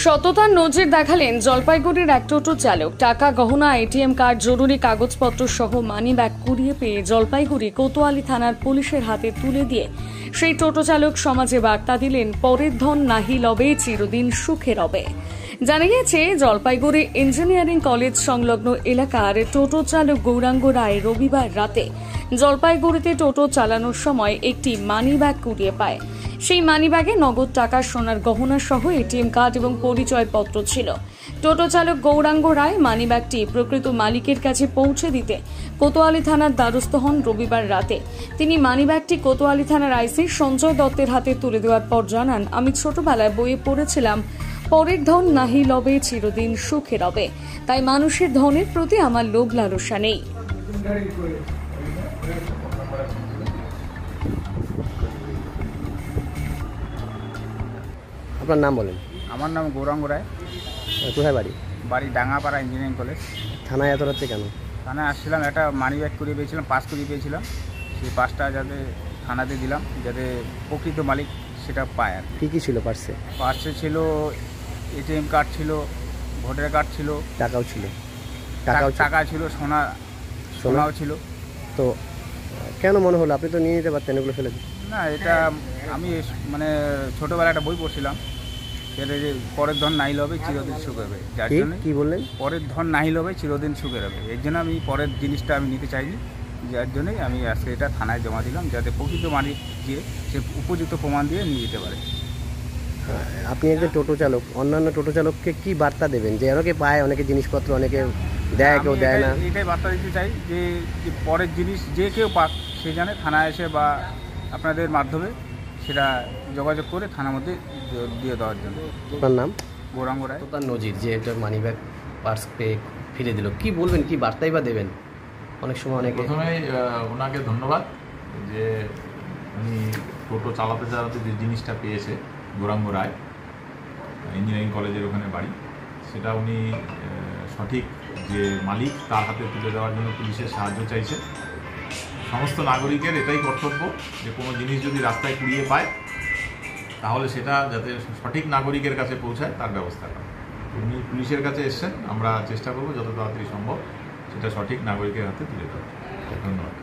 সততার নজির দেখালেন জলপাইগুড়ির এক টোটো চালক। টাকা, গহনা, এটিএম কার্ড, জরুরি কাগজপত্র সহ মানি ব্যাগ কুড়িয়ে পেয়ে জলপাইগুড়ি কোতোয়ালি থানার পুলিশের হাতে তুলে দিয়ে সেই টোটো চালক সমাজে বার্তা দিলেন, পরের ধন নাহি লবে, চিরদিন সুখে রবে। জানা গিয়েছে, জলপাইগুড়ি ইঞ্জিনিয়ারিং কলেজ সংলগ্ন এলাকার টোটো চালক গৌরাঙ্গ রায় রবিবার রাতে জলপাইগুড়িতে টোটো চালানোর সময় একটি মানি ব্যাগ কুড়িয়ে পায়। সেই মানিব্যাগে নগদ টাকা, সোনার গহনা সহ এটিএম কার্ড এবং পরিচয়পত্র ছিল। টোটো চালক গৌরাঙ্গ রায় মানিব্যাগটি প্রকৃত মালিকের কাছে পৌঁছে দিতে কোতোয়ালি থানার দ্বারস্থ হন রবিবার রাতে। তিনি মানিব্যাগটি কোতোয়ালি থানার আইসি সঞ্জয় দত্তের হাতে তুলে দেওয়ার পর জানান, আমি ছোটবেলায় বইয়ে পড়েছিলাম, পরের ধন নাহি লবে, চিরদিন সুখে রবে। তাই মানুষের ধনের প্রতি আমার লোভ লালসা নেই। আপনার নাম বলেন। আমার নাম গৌরাঙ্গ রায়। কোথায় বাড়ি? বাড়ি ডাঙ্গাপাড়া ইঞ্জিনিয়ারিং কলেজ। থানায় এত রাত্রে কেন? থানায় আসছিলাম, একটা মানি ব্যাগ করিয়ে পেয়েছিলাম, পাস করিয়ে পেয়েছিলাম। সেই পাসটা যাতে থানাতে দিলাম, যাতে প্রকৃত মালিক সেটা পায়। আর কী কী ছিল পার্সে? পার্সে ছিল এটিএম কার্ড ছিল, ভোটার কার্ড ছিল, টাকাও ছিল। টাকা ছিল, সোনাও ছিল। তো কেন মনে হলো আপনি তো নিয়ে নিতে পারতেন, এগুলো ফেলে দিন? না, এটা আমি ছোটোবেলায় একটা বই পড়ছিলাম, সেটা যে পরের ধন নাহি লবে, চিরদিন সুখে রবে। যার জন্য কি বললেন? পরের ধন নাহি লবে, চিরদিন সুখে রবে। এর জন্য আমি পরের জিনিসটা আমি নিতে চাইনি। যার জন্যই আমি আজকে এটা থানায় জমা দিলাম, যাতে প্রকৃত মালিক যে সে উপযুক্ত প্রমাণ দিয়ে নিয়ে যেতে পারে। আপনি একজন টোটো চালক, অন্যান্য টোটো চালককে কি বার্তা দেবেন? যে অনেকে পায়, অনেকে জিনিসপত্র অনেকে দেয়, কেউ দেয় না। এটাই বার্তা দিতে চাই যে পরের জিনিস যে কেউ পাক, সে জানে থানায় এসে বা আপনাদের মাধ্যমে সেটা যোগাযোগ করে থানার মধ্যে দিয়ে দেওয়ার জন্য। আপনার নাম? গৌরাঙ্গ রায়। তার নজির যে একটা মানি ব্যাগ পার্স পেয়ে ফিরে দিল, কি বলবেন, কি বার্তাই বা দেবেন? অনেক সময় অনেকে প্রথমেই ওনাকে ধন্যবাদ যে উনি টোটো চালাতে চালাতে যে জিনিসটা পেয়েছে, গৌরাঙ্গ রায় ইঞ্জিনিয়ারিং কলেজের ওখানে বাড়ি, সেটা উনি সঠিক যে মালিক তার হাতে তুলে দেওয়ার জন্য পুলিশের সাহায্য চাইছে। সমস্ত নাগরিকের এটাই কর্তব্য যে কোনো জিনিস যদি রাস্তায় কুড়িয়ে পায় তাহলে সেটা যাতে সঠিক নাগরিকের কাছে পৌঁছায় তার ব্যবস্থা করা। উনি পুলিশের কাছে এসছেন, আমরা চেষ্টা করব যত তাড়াতাড়ি সম্ভব সেটা সঠিক নাগরিকের হাতে তুলে দেওয়া। ধন্যবাদ।